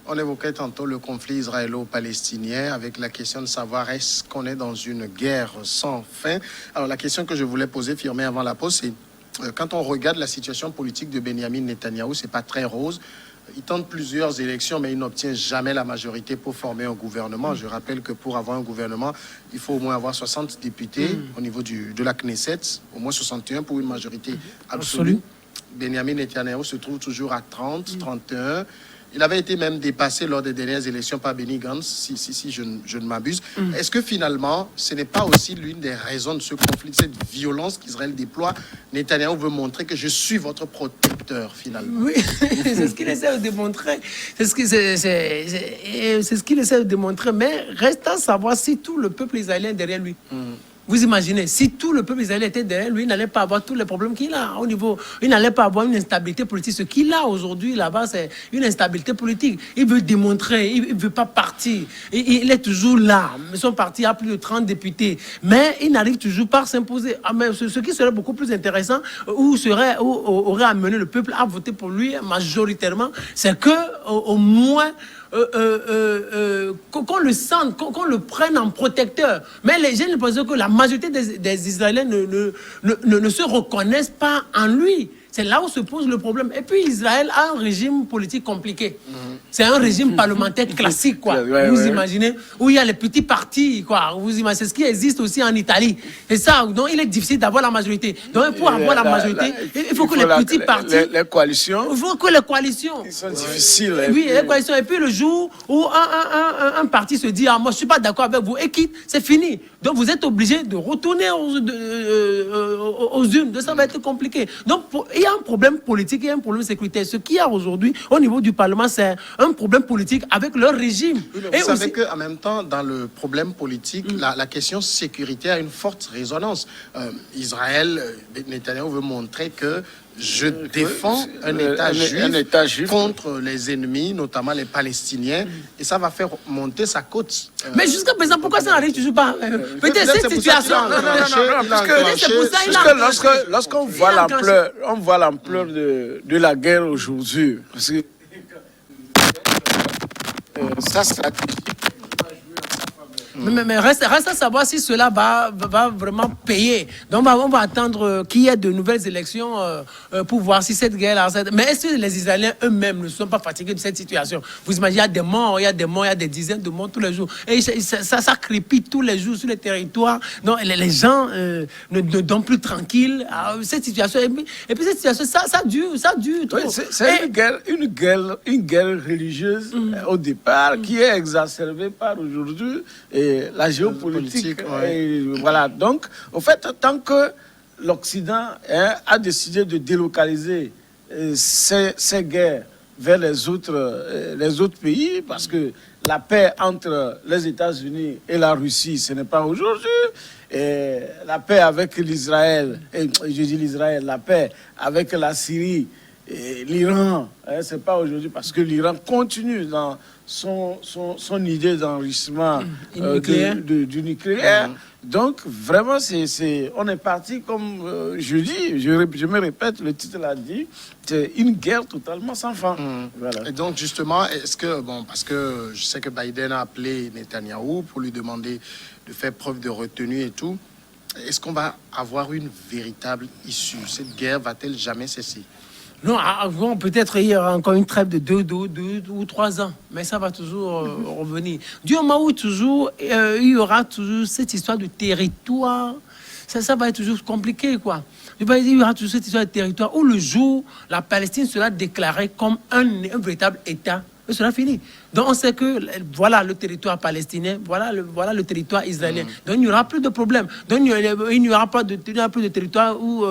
On évoquait tantôt le conflit israélo-palestinien avec la question de savoir est-ce qu'on est dans une guerre sans fin. Alors la question que je voulais poser, Firmin, avant la pause, c'est quand on regarde la situation politique de Benjamin Netanyahou, c'est pas très rose. Il tente plusieurs élections, mais il n'obtient jamais la majorité pour former un gouvernement. Je rappelle que pour avoir un gouvernement, il faut au moins avoir 60 députés au niveau de la Knesset, au moins 61 pour une majorité absolue. Benjamin Netanyahou se trouve toujours à 30, 31. Il avait été même dépassé lors des dernières élections par Benny Gantz, si je ne m'abuse. Est-ce que finalement, ce n'est pas aussi l'une des raisons de ce conflit, de cette violence qu'Israël déploie? Netanyahou veut montrer que je suis votre protecteur, finalement. Oui, c'est ce qu'il essaie de démontrer. C'est ce qu'il essaie de démontrer. Mais reste à savoir si tout le peuple israélien est derrière lui. Vous imaginez, si tout le peuple israélien était derrière lui, il n'allait pas avoir tous les problèmes qu'il a au niveau. Il n'allait pas avoir une instabilité politique. Ce qu'il a aujourd'hui là-bas, c'est une instabilité politique. Il veut démontrer, il ne veut pas partir. Il est toujours là. Ils sont partis à plus de 30 députés. Mais il n'arrive toujours pas à s'imposer. Ah, mais ce qui serait beaucoup plus intéressant, ou aurait amené le peuple à voter pour lui majoritairement, c'est qu'au moins, qu'on le sente, qu'on le prenne en protecteur. Mais les gens pensent que la majorité des Israéliens ne se reconnaissent pas en lui. C'est là où se pose le problème. Et puis Israël a un régime politique compliqué. C'est un régime parlementaire classique, quoi. Vous imaginez, où il y a les petits partis, quoi. Vous imaginez, c'est ce qui existe aussi en Italie. C'est ça. Donc il est difficile d'avoir la majorité. Donc pour avoir la majorité, il faut que les petits partis, les coalitions. Il faut que les coalitions. Ils sont difficiles. Oui, les coalitions. Et puis le jour où un parti se dit, ah, moi je suis pas d'accord avec vous, et quitte, c'est fini. Donc vous êtes obligé de retourner aux urnes. Donc ça va être compliqué. Donc il y a un problème politique, il y a un problème sécuritaire. Ce qu'il y a aujourd'hui au niveau du Parlement, c'est un problème politique avec leur régime. Vous savez qu'en même temps, dans le problème politique, la question sécuritaire a une forte résonance. Israël, Netanyahou veut montrer que je défends un État juif contre les ennemis, notamment les Palestiniens, et ça va faire monter sa cote. Mais jusqu'à présent, pourquoi ça n'arrive toujours pas? Peut-être cette situation. Lorsqu'on voit l'ampleur de la guerre aujourd'hui, parce que sa stratégie. Mais reste à savoir si cela va vraiment payer. Donc on va attendre qu'il y ait de nouvelles élections pour voir si cette guerre-là... Mais est-ce que les Israéliens eux-mêmes ne sont pas fatigués de cette situation? Vous imaginez, il y a des morts, il y a des dizaines de morts tous les jours. Et ça crépite tous les jours sur les territoires. Donc les gens ne dorment plus tranquilles. Cette situation... Et puis cette situation, ça dure trop. Oui, c'est une guerre religieuse au départ qui est exacerbée par aujourd'hui la géopolitique. Voilà. Donc, au fait, tant que l'Occident a décidé de délocaliser ces guerres vers les autres pays, parce que la paix entre les États-Unis et la Russie, ce n'est pas aujourd'hui. Et la paix avec l'Israël, la paix avec la Syrie et l'Iran, c'est pas aujourd'hui, parce que l'Iran continue dans son idée d'enrichissement du nucléaire. Donc, vraiment, on est parti, comme je dis, je me répète, le titre l'a dit, c'est une guerre totalement sans fin. Voilà. Et donc, justement, est-ce que, parce que je sais que Biden a appelé Netanyahou pour lui demander de faire preuve de retenue et tout, est-ce qu'on va avoir une véritable issue? Cette guerre va-t-elle jamais cesser? Non, peut-être il y aura encore une trêve de 2 ou 3 ans, mais ça va toujours revenir. Du moment où toujours, il y aura toujours cette histoire de territoire, ça va être toujours compliqué, quoi. Il y aura toujours cette histoire de territoire où le jour, la Palestine sera déclarée comme un véritable État, et cela finit. Donc on sait que voilà le territoire palestinien, voilà le territoire israélien. Donc il n'y aura plus de problème. Donc il n'y aura plus de territoire où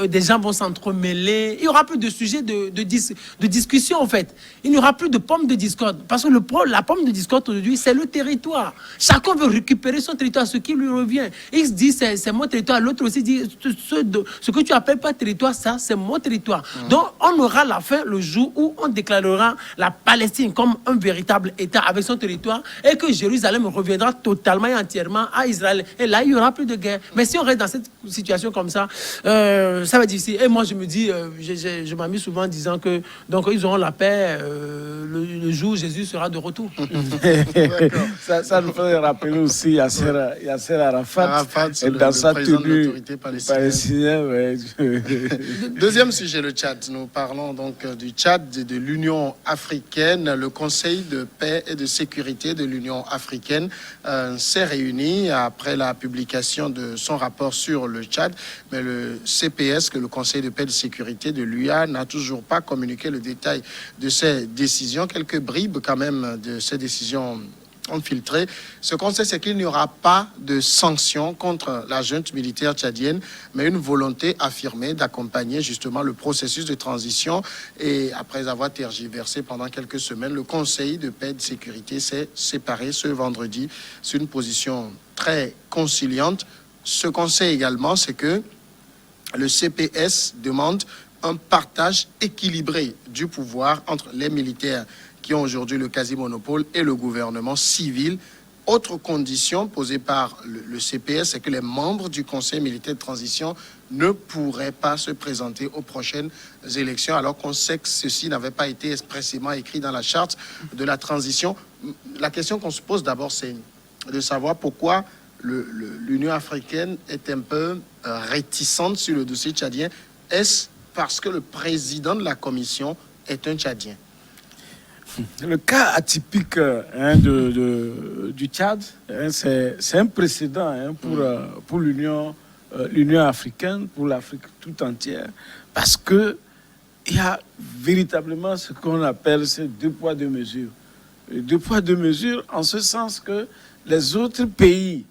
des gens vont s'entremêler. Il n'y aura plus de sujet de discussion en fait. Il n'y aura plus de pomme de discorde. Parce que la pomme de discorde aujourd'hui, c'est le territoire. Chacun veut récupérer son territoire, ce qui lui revient. Il se dit c'est mon territoire. L'autre aussi dit ce que tu appelles pas territoire, ça c'est mon territoire. Donc on aura la fin le jour où on déclarera la Palestine comme un véritable État avec son territoire et que Jérusalem reviendra totalement et entièrement à Israël. Et là, il n'y aura plus de guerre. Mais si on reste dans cette situation comme ça, ça va être difficile. Et moi, je me dis, je m'amuse souvent en disant que donc ils auront la paix le jour où Jésus sera de retour. Ça nous fait rappeler aussi Yasser Arafat et dans sa tenue palestinienne. Ouais. Deuxième sujet, le Tchad. Nous parlons donc du Tchad et de l'Union africaine. Le Conseil de paix et de sécurité de l'Union africaine s'est réuni après la publication de son rapport sur le Tchad. Mais le CPS, que le Conseil de paix et de sécurité de l'UA, n'a toujours pas communiqué le détail de ces décisions. Quelques bribes quand même de ces décisions ont filtré. Ce qu'on sait, c'est qu'il n'y aura pas de sanctions contre la junte militaire tchadienne, mais une volonté affirmée d'accompagner justement le processus de transition. Et après avoir tergiversé pendant quelques semaines, le Conseil de paix et de sécurité s'est séparé ce vendredi sur une position très conciliante. Ce qu'on sait également, c'est que le CPS demande un partage équilibré du pouvoir entre les militaires qui ont aujourd'hui le quasi-monopole et le gouvernement civil. Autre condition posée par le CPS, c'est que les membres du Conseil militaire de transition ne pourraient pas se présenter aux prochaines élections, alors qu'on sait que ceci n'avait pas été expressément écrit dans la charte de la transition. La question qu'on se pose d'abord, c'est de savoir pourquoi l'Union africaine est un peu réticente sur le dossier tchadien. Est-ce parce que le président de la commission est un Tchadien? Le cas atypique du Tchad, c'est un précédent pour l'Union africaine, pour l'Afrique tout entière, parce qu'il y a véritablement ce qu'on appelle ces deux poids, deux mesures. Deux poids, deux mesures, en ce sens que les autres pays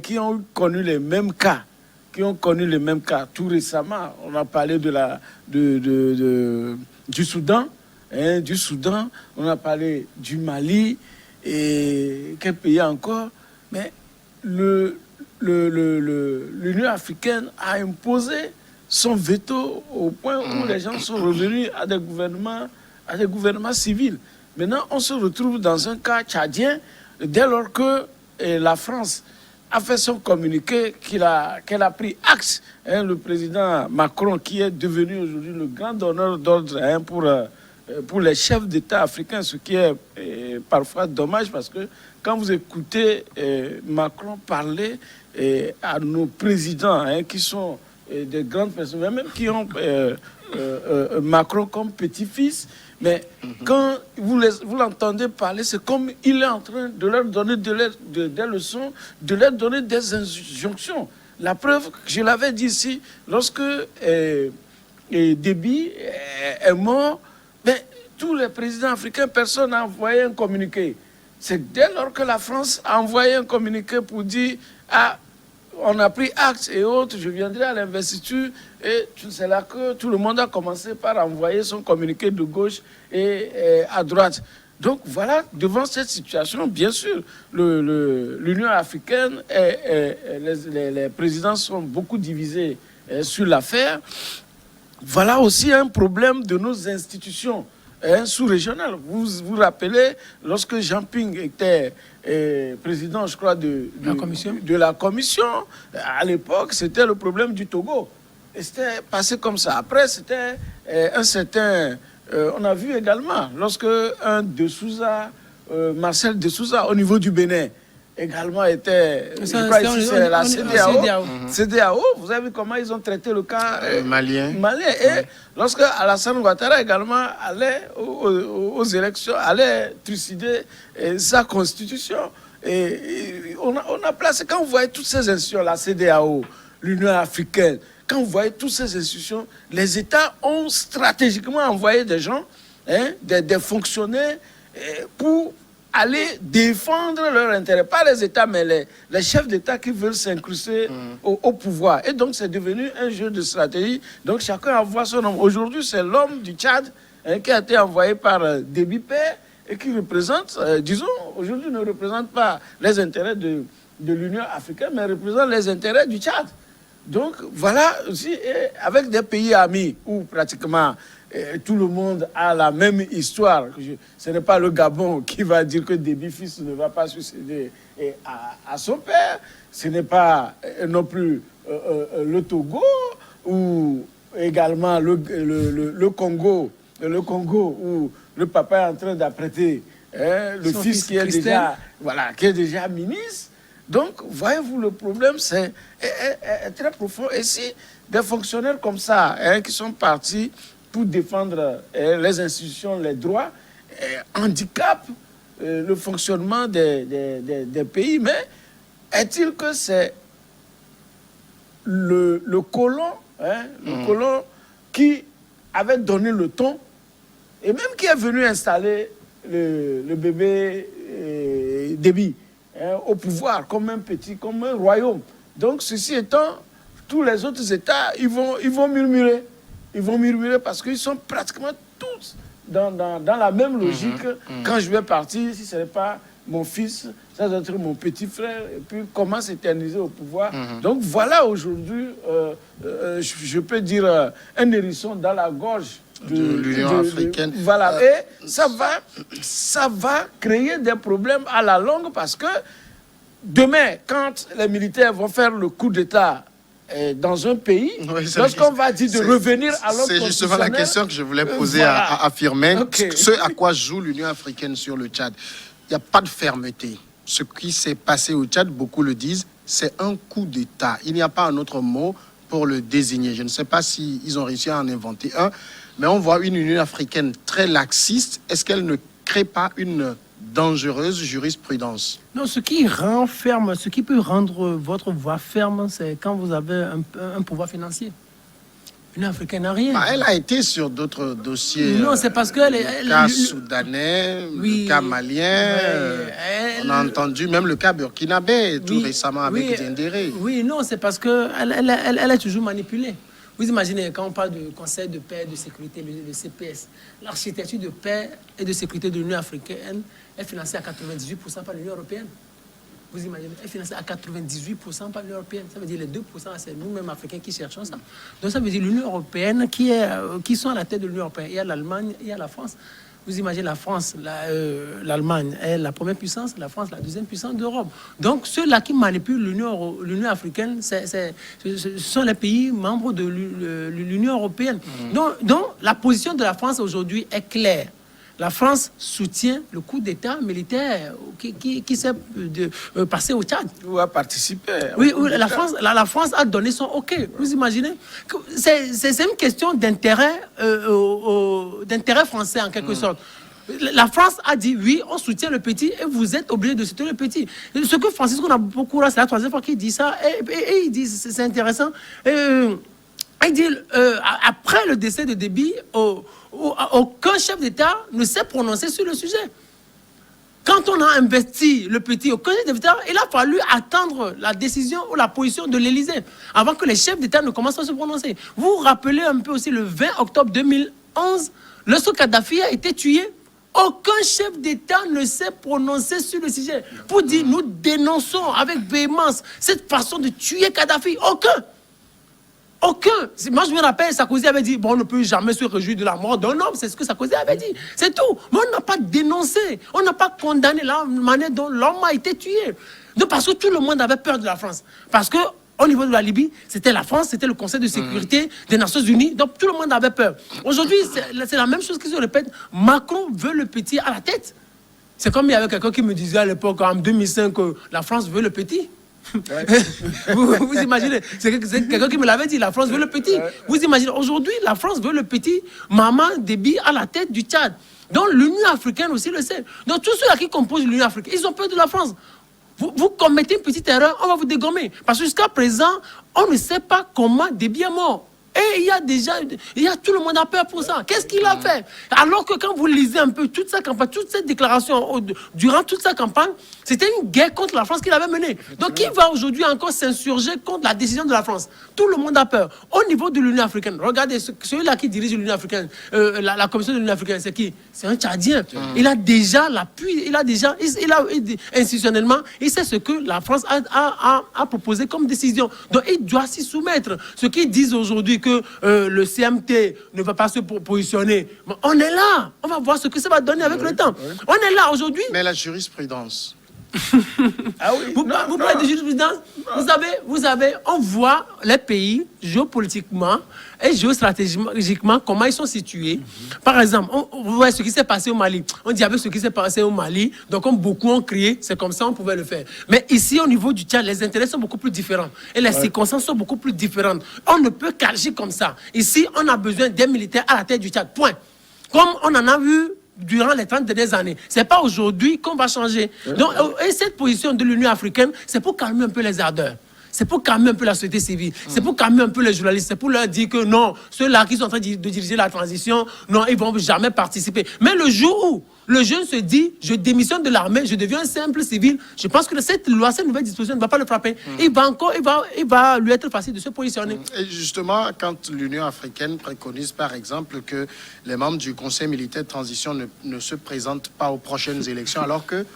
qui ont connu les mêmes cas, tout récemment, on a parlé du Soudan, on a parlé du Mali et quel pays encore, mais l'Union africaine a imposé son veto au point où les gens sont revenus à des gouvernements civils. Maintenant, on se retrouve dans un cas tchadien dès lors que la France a fait son communiqué qu'elle a pris acte. Le président Macron, qui est devenu aujourd'hui le grand donneur d'ordre pour les chefs d'État africains, ce qui est parfois dommage parce que quand vous écoutez Macron parler à nos présidents qui sont des grandes personnes, même qui ont Macron comme petit-fils, mais quand vous l'entendez parler, c'est comme il est en train de leur donner des leçons, de leur donner des injonctions. La preuve, je l'avais dit ici, lorsque Déby est mort, mais tous les présidents africains, personne n'a envoyé un communiqué. C'est dès lors que la France a envoyé un communiqué pour dire « Ah, on a pris acte et autres, je viendrai à l'investiture ». Et c'est là que tout le monde a commencé par envoyer son communiqué de gauche et à droite. Donc voilà, devant cette situation, bien sûr, l'Union africaine et les présidents sont beaucoup divisés sur l'affaire. Voilà aussi un problème de nos institutions sous-régionales. Vous vous rappelez, lorsque Jean Ping était président, je crois, de la commission, à l'époque, c'était le problème du Togo. Et c'était passé comme ça. Après, c'était un certain... on a vu également, lorsque un de Souza, Marcel de Souza, au niveau du Bénin, également était... Je crois ici, c'est la CEDEAO. CEDEAO, vous avez vu comment ils ont traité le cas malien. Et lorsque Alassane Ouattara également allait aux élections, allait trucider sa constitution. Et on a placé, quand vous voyez toutes ces institutions, la CEDEAO, l'Union africaine, quand vous voyez toutes ces institutions, les États ont stratégiquement envoyé des gens, des fonctionnaires, pour aller défendre leurs intérêts. Pas les États, mais les chefs d'État qui veulent s'incruster au pouvoir. Et donc, c'est devenu un jeu de stratégie. Donc, chacun envoie son homme. Aujourd'hui, c'est l'homme du Tchad qui a été envoyé par Déby Père et qui représente, disons, aujourd'hui ne représente pas les intérêts de l'Union africaine, mais représente les intérêts du Tchad. Donc, voilà aussi, avec des pays amis où pratiquement tout le monde a la même histoire. Ce n'est pas le Gabon qui va dire que Déby fils ne va pas succéder à son père. Ce n'est pas non plus le Togo ou également le Congo où le papa est en train d'apprêter le Son fils qui est déjà ministre. Donc, voyez-vous, le problème, c'est très profond. Et si des fonctionnaires comme ça, qui sont partis pour défendre les institutions, les droits, handicapent le fonctionnement des pays, mais est-il que c'est le colon, le colon qui avait donné le ton et même qui est venu installer le bébé Déby au pouvoir comme un royaume. Donc, ceci étant, tous les autres États, ils vont murmurer. Ils vont murmurer parce qu'ils sont pratiquement tous dans la même logique. Quand je vais partir, si ce n'est pas mon fils, ça doit être mon petit frère, et puis comment s'éterniser au pouvoir. Donc voilà aujourd'hui, je peux dire, un hérisson dans la gorge de l'Union africaine. Voilà, et ça va créer des problèmes à la longue parce que demain, quand les militaires vont faire le coup d'État dans un pays, lorsqu'on va dire de revenir à l'ordre constitutionnel... C'est justement la question que je voulais poser à Firmin. Ce à quoi joue l'Union africaine sur le Tchad. Il n'y a pas de fermeté. Ce qui s'est passé au Tchad, beaucoup le disent, c'est un coup d'État. Il n'y a pas un autre mot pour le désigner. Je ne sais pas s'ils ont réussi à en inventer un, mais on voit une Union africaine très laxiste. Est-ce qu'elle ne crée pas une dangereuse jurisprudence? Non, ce qui rend ferme, ce qui peut rendre votre voix ferme, c'est quand vous avez un pouvoir financier. L'Union africaine n'a rien. Elle a été sur d'autres dossiers. Non, c'est parce que... le cas soudanais, le cas malien. On a entendu même le cas burkinabé tout récemment avec Diendéré. Oui, non, c'est parce qu'elle est toujours manipulée. Vous imaginez, quand on parle du Conseil de paix et de sécurité, le CPS, l'architecture de paix et de sécurité de l'Union africaine est financée à 98% par l'Union européenne. Vous imaginez, elle est financée à 98% par l'Union européenne. Ça veut dire les 2%, c'est nous-mêmes Africains qui cherchons ça. Donc ça veut dire l'Union européenne qui sont à la tête de l'Union européenne. Il y a l'Allemagne, il y a la France. Vous imaginez la France, l'Allemagne est la première puissance, la France la deuxième puissance d'Europe. Donc ceux-là qui manipulent l'Union africaine, ce sont les pays membres de l'Union européenne. Donc la position de la France aujourd'hui est claire. La France soutient le coup d'État militaire qui s'est passé au Tchad. Ou a participé. Oui, la France a donné son OK. Vous imaginez? C'est une question d'intérêt français en quelque sorte. La France a dit oui, on soutient le petit et vous êtes obligé de soutenir le petit. Ce que Francisco n'a beaucoup là, c'est la troisième fois qu'il dit ça et il dit, c'est intéressant. Il dit, après le décès de Déby, aucun chef d'État ne s'est prononcé sur le sujet. Quand on a investi le petit au Conseil d'État, il a fallu attendre la décision ou la position de l'Élysée avant que les chefs d'État ne commencent à se prononcer. Vous vous rappelez un peu aussi le 20 octobre 2011, lorsque Kadhafi a été tué, aucun chef d'État ne s'est prononcé sur le sujet pour dire nous dénonçons avec véhémence cette façon de tuer Kadhafi. Aucun. Moi, je me rappelle, Sarkozy avait dit, bon, on ne peut jamais se réjouir de la mort d'un homme. C'est ce que Sarkozy avait dit. C'est tout. Mais on n'a pas dénoncé. On n'a pas condamné la manière dont l'homme a été tué. Donc, parce que tout le monde avait peur de la France. Parce que au niveau de la Libye, c'était la France, c'était le Conseil de sécurité des Nations Unies. Donc, tout le monde avait peur. Aujourd'hui, c'est la même chose qui se répète. Macron veut le petit à la tête. C'est comme il y avait quelqu'un qui me disait à l'époque, en 2005, que la France veut le petit. vous imaginez, c'est quelqu'un qui me l'avait dit, la France veut le petit. Vous imaginez, aujourd'hui, la France veut le petit Maman Déby à la tête du Tchad. Donc l'Union africaine aussi le sait. Donc tous ceux-là qui composent l'Union africaine, ils ont peur de la France. Vous commettez une petite erreur, on va vous dégommer. Parce que jusqu'à présent, on ne sait pas comment Déby est mort. Et il y a tout le monde a peur pour ça. Qu'est-ce qu'il a fait? Alors que quand vous lisez un peu toute sa campagne, toute cette déclaration, durant toute sa campagne, c'était une guerre contre la France qu'il avait menée. Donc, qui va aujourd'hui encore s'insurger contre la décision de la France? Tout le monde a peur. Au niveau de l'Union africaine, regardez, celui-là qui dirige l'Union africaine, la commission de l'Union africaine, c'est qui? C'est un Tchadien. Il a déjà l'appui, institutionnellement, il sait ce que la France a proposé comme décision. Donc, il doit s'y soumettre. Ce qu'ils disent aujourd'hui, que le CMT ne va pas se positionner. On est là. On va voir ce que ça va donner avec le temps. On est là aujourd'hui. Mais la jurisprudence Ah oui. Vous parlez de jurisprudence. Vous savez, on voit les pays géopolitiquement et géostratégiquement comment ils sont situés. Par exemple, vous voyez ce qui s'est passé au Mali. On dit avec ce qui s'est passé au Mali, donc comme beaucoup ont crié, c'est comme ça on pouvait le faire. Mais ici, au niveau du Tchad, les intérêts sont beaucoup plus différents et les circonstances sont beaucoup plus différentes. On ne peut qu'agir comme ça. Ici, on a besoin des militaires à la tête du Tchad. Point. Comme on en a vu durant les 30 dernières années. Ce n'est pas aujourd'hui qu'on va changer. Donc, et cette position de l'Union africaine, c'est pour calmer un peu les ardeurs. C'est pour calmer un peu la société civile. C'est pour calmer un peu les journalistes. C'est pour leur dire que non, ceux-là qui sont en train de diriger la transition, non, ils ne vont jamais participer. Mais le jour où le jeune se dit, je démissionne de l'armée, je deviens un simple civil, je pense que cette loi, cette nouvelle disposition ne va pas le frapper. Il va lui être facile de se positionner. Et justement, quand l'Union africaine préconise, par exemple, que les membres du Conseil militaire de transition ne se présentent pas aux prochaines élections, alors que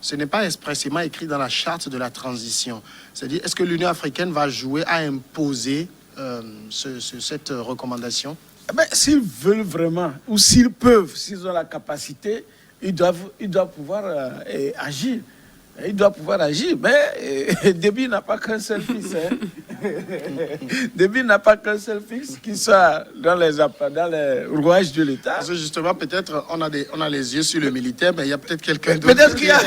ce n'est pas expressément écrit dans la charte de la transition. C'est-à-dire, est-ce que l'Union africaine va jouer à imposer cette recommandation? Eh ben, s'ils veulent vraiment, ou s'ils peuvent, s'ils ont la capacité, ils doivent pouvoir agir. Il doit pouvoir agir, mais Déby n'a pas qu'un seul fils. Déby n'a pas qu'un seul fils qui soit dans les rouages de l'État. Parce que justement, peut-être, on a les yeux sur le militaire, mais il y a peut-être quelqu'un d'autre. Peut-être qu'il y a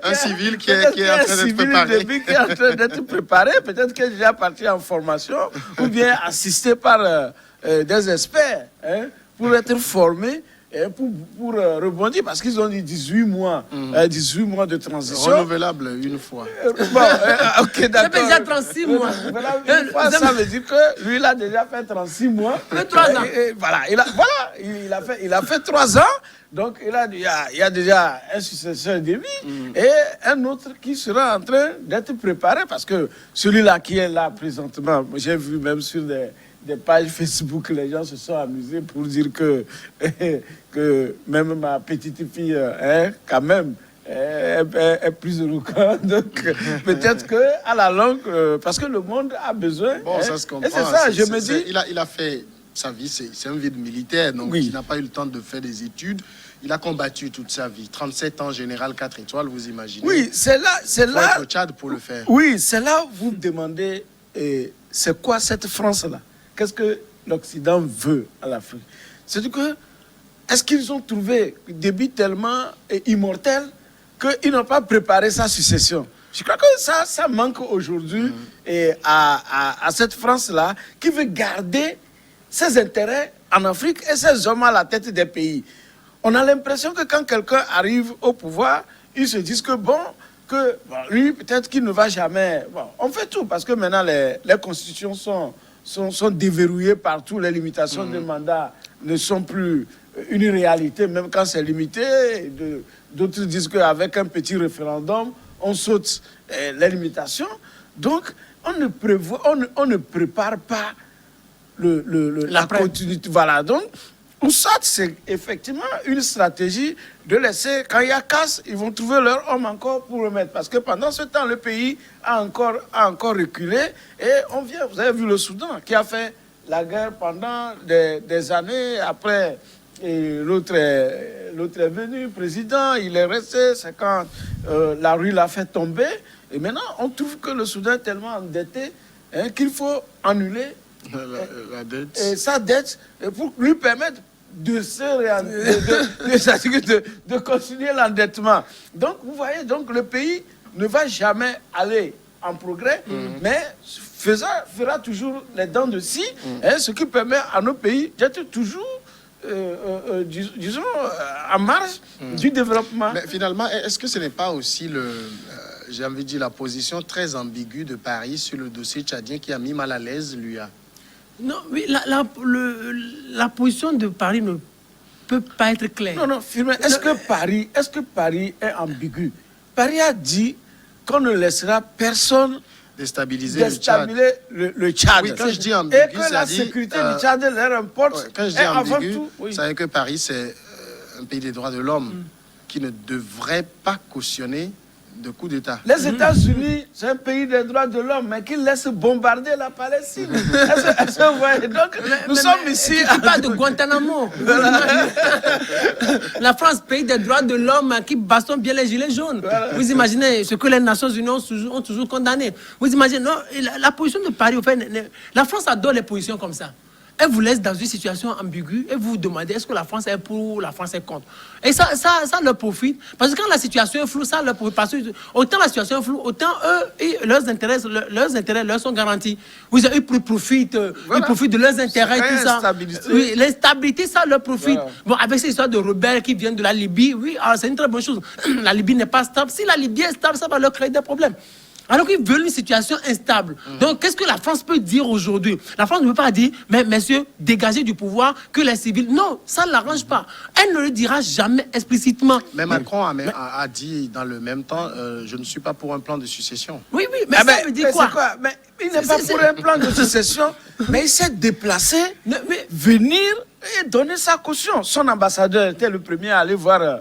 un civil qui est en train d'être préparé. Déby qui est en train d'être préparé, peut-être qu'il est déjà parti en formation, ou bien assisté par des experts pour être formé. Et pour rebondir, parce qu'ils ont dit 18 mois, 18 mois de transition. Renouvelable une fois. Ok, d'accord. Ça fait déjà 36 mois. Une fois, ça veut dire que lui, il a déjà fait 36 mois. 3 ans. Voilà, il a fait 3 ans. Donc, il y a déjà un successeur de lui et un autre qui sera en train d'être préparé, parce que celui-là qui est là présentement, j'ai vu même sur des pages Facebook, les gens se sont amusés pour dire que même ma petite fille, quand même, est plus éloquente. Donc, peut-être qu'à la longue, parce que le monde a besoin. Bon, ça se comprend. Et c'est ça, je me dis. Il a fait sa vie, c'est un vide militaire, donc il n'a pas eu le temps de faire des études. Il a combattu toute sa vie. 37 ans, général 4 étoiles, vous imaginez. Oui, c'est là. Il faut être au Tchad pour le faire. Oui, c'est là où vous me demandez, c'est quoi cette France-là? Qu'est-ce que l'Occident veut à l'Afrique? C'est que, est-ce qu'ils ont trouvé Déby tellement immortel qu'ils n'ont pas préparé sa succession? Je crois que ça manque aujourd'hui à cette France-là qui veut garder ses intérêts en Afrique et ses hommes à la tête des pays. On a l'impression que quand quelqu'un arrive au pouvoir, ils se disent que lui, peut-être qu'il ne va jamais... Bon, on fait tout parce que maintenant, les constitutions sont déverrouillées partout. Les limitations de mandat ne sont plus une réalité, même quand c'est limité. D'autres disent qu'avec un petit référendum, on saute les limitations. Donc, on ne prépare pas la continuité. Voilà, donc, ou ça, c'est effectivement une stratégie de laisser, quand il y a casse, ils vont trouver leur homme encore pour le mettre. Parce que pendant ce temps, le pays a encore reculé. Et on vient, vous avez vu le Soudan, qui a fait la guerre pendant des années. Après, l'autre est venu, président, il est resté. C'est quand la rue l'a fait tomber. Et maintenant, on trouve que le Soudan est tellement endetté qu'il faut annuler la dette. Et sa dette pour lui permettre de continuer l'endettement. Donc, vous voyez, donc le pays ne va jamais aller en progrès, mais fera toujours les dents de scie, ce qui permet à nos pays d'être toujours, disons, en marge du développement. Mais finalement, est-ce que ce n'est pas aussi j'ai envie de dire, la position très ambiguë de Paris sur le dossier tchadien qui a mis mal à l'aise l'UA? Non, oui, la position de Paris ne peut pas être claire. Non, Firmin, est-ce que Paris est ambigu? Paris a dit qu'on ne laissera personne déstabiliser le Tchad. Oui, quand je dis ambigu, et que la sécurité du Tchad leur importe. Quand je dis ambigu, ça veut dire que Paris, c'est un pays des droits de l'homme qui ne devrait pas cautionner de coup d'État. Les États-Unis, c'est un pays des droits de l'homme, mais qui laisse bombarder la Palestine. Est-ce que vous voyez? Donc, nous sommes ici. Qui parle de Guantanamo. La France, pays des droits de l'homme, qui bastonne bien les gilets jaunes. Voilà. Vous imaginez ce que les Nations Unies ont toujours condamné. Vous imaginez, non, la position de Paris, au fait, la France adore les positions comme ça. Elle vous laisse dans une situation ambiguë et vous vous demandez est-ce que la France est pour ou la France est contre. Et ça leur profite. Parce que quand la situation est floue, ça leur profite. Parce que autant la situation est floue, autant eux, leurs intérêts leur sont garantis. Ils profitent, voilà. Ils profitent de leurs intérêts, tout ça. Oui, l'instabilité, ça leur profite. Voilà. Bon, avec ces histoires de rebelles qui viennent de la Libye, oui, c'est une très bonne chose. La Libye n'est pas stable. Si la Libye est stable, ça va leur créer des problèmes. Alors qu'ils veulent une situation instable. Donc, qu'est-ce que la France peut dire aujourd'hui? La France ne peut pas dire, mais messieurs, dégagez du pouvoir, que les civils... Non, ça ne l'arrange pas. Elle ne le dira jamais explicitement. Mais Macron a dit dans le même temps, je ne suis pas pour un plan de succession. Oui, mais ça veut dire quoi? Mais il n'est pas pour un plan de succession, mais il s'est déplacé, venir et donner sa caution. Son ambassadeur était le premier à aller voir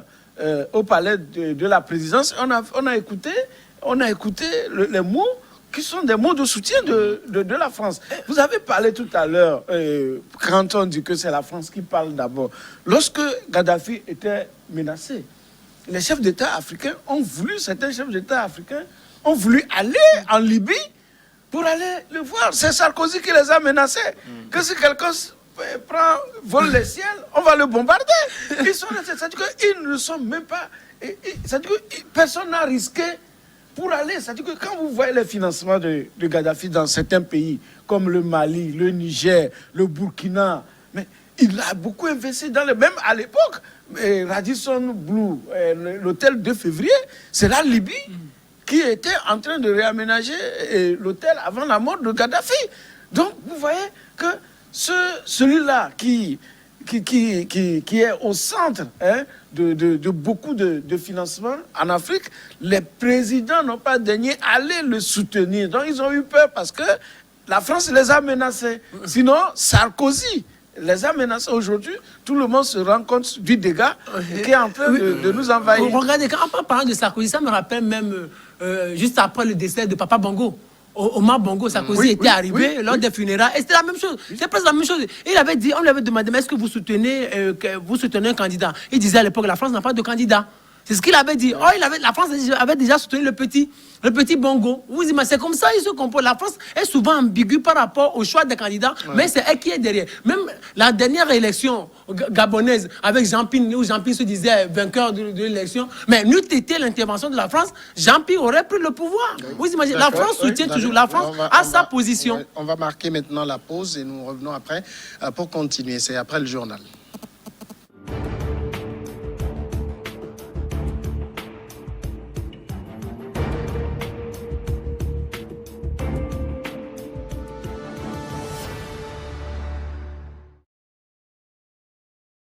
au palais de la présidence. On a écouté les mots qui sont des mots de soutien de la France. Vous avez parlé tout à l'heure, quand on dit que c'est la France qui parle d'abord. Lorsque Kadhafi était menacé, les chefs d'État africains certains chefs d'État africains ont voulu aller en Libye pour aller le voir. C'est Sarkozy qui les a menacés. Que si quelqu'un vole les ciels, on va le bombarder. C'est-à-dire qu'ils ne sont même pas... C'est-à-dire que personne n'a risqué pour aller. C'est-à-dire que quand vous voyez les financements de Kadhafi dans certains pays, comme le Mali, le Niger, le Burkina, mais il a beaucoup investi dans même à l'époque, Radisson Blu, l'hôtel 2 février, c'est la Libye qui était en train de réaménager l'hôtel avant la mort de Kadhafi. Donc, vous voyez que celui-là qui est au centre de beaucoup de financements en Afrique, les présidents n'ont pas daigné aller le soutenir. Donc ils ont eu peur parce que la France les a menacés. Sinon, Sarkozy les a menacés. Aujourd'hui, tout le monde se rend compte du dégât qui est en train de nous envahir. Regardez, quand on parle de Sarkozy, ça me rappelle même juste après le décès de Papa Bongo. Omar Bongo, Sarkozy était arrivé lors des funérailles. Et c'était la même chose. C'est presque la même chose. Il avait dit, on lui avait demandé, mais est-ce que vous soutenez un candidat? Il disait à l'époque, la France n'a pas de candidat. C'est ce qu'il avait dit. Oh, la France avait déjà soutenu le petit Bongo. Vous imaginez, c'est comme ça, ils se comportent. La France est souvent ambiguë par rapport au choix des candidats, mais c'est elle qui est derrière. Même la dernière élection gabonaise avec Jean-Ping, où Jean-Ping se disait vainqueur de l'élection, mais n'eût été l'intervention de la France, Jean-Ping aurait pris le pouvoir. Vous imaginez, la France soutient toujours. La France a sa position. On va marquer maintenant la pause et nous revenons après pour continuer. C'est après le journal.